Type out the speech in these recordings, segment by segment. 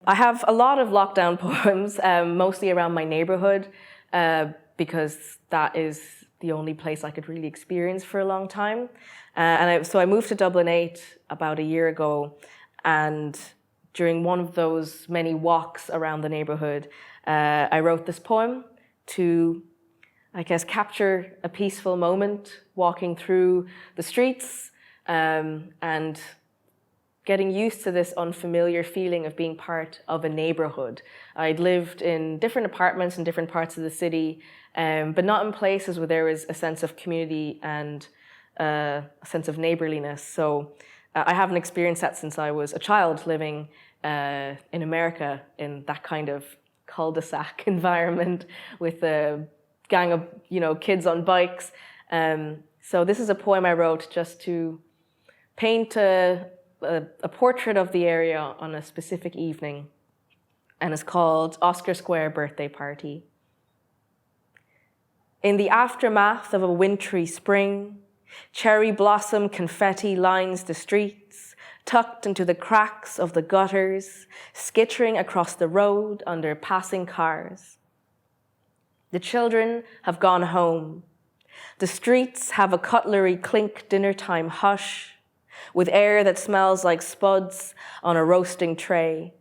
I have a lot of lockdown poems, mostly around my neighborhood, because that is the only place I could really experience for a long time. So I moved to Dublin 8 about a year ago, and during one of those many walks around the neighborhood, I wrote this poem to, I guess, capture a peaceful moment walking through the streets and getting used to this unfamiliar feeling of being part of a neighborhood. I'd lived in different apartments in different parts of the city, but not in places where there was a sense of community and a sense of neighborliness. So I haven't experienced that since I was a child living in America in that kind of cul-de-sac environment with a gang of kids on bikes. So this is a poem I wrote just to paint a portrait of the area on a specific evening, and it's called Oscar Square Birthday Party. In the aftermath of a wintry spring, cherry blossom confetti lines the streets, tucked into the cracks of the gutters, skittering across the road under passing cars. The children have gone home. The streets have a cutlery clink dinnertime hush, with air that smells like spuds on a roasting tray.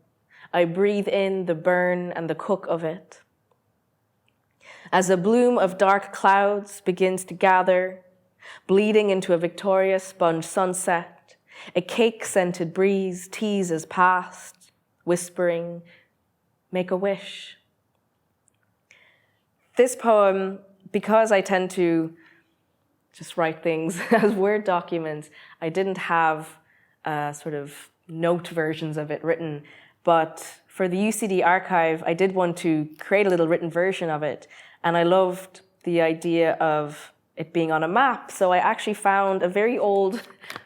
I breathe in the burn and the cook of it. As a bloom of dark clouds begins to gather, bleeding into a Victoria sponge sunset, a cake-scented breeze teases past, whispering, "Make a wish." This poem, because I tend to just write things as Word documents, I didn't have sort of note versions of it written, but for the UCD archive, I did want to create a little written version of it, and I loved the idea of it being on a map. So I actually found a very old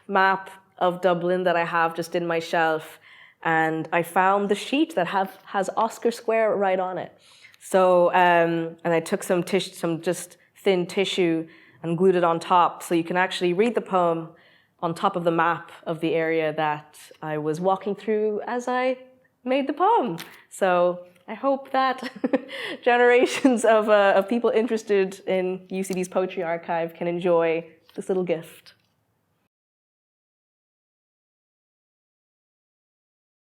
map of Dublin that I have just in my shelf, and I found the sheet that has Oscar Square right on it. So, and I took some just thin tissue and glued it on top, so you can actually read the poem on top of the map of the area that I was walking through as I made the poem. So I hope that generations of people interested in UCD's poetry archive can enjoy this little gift.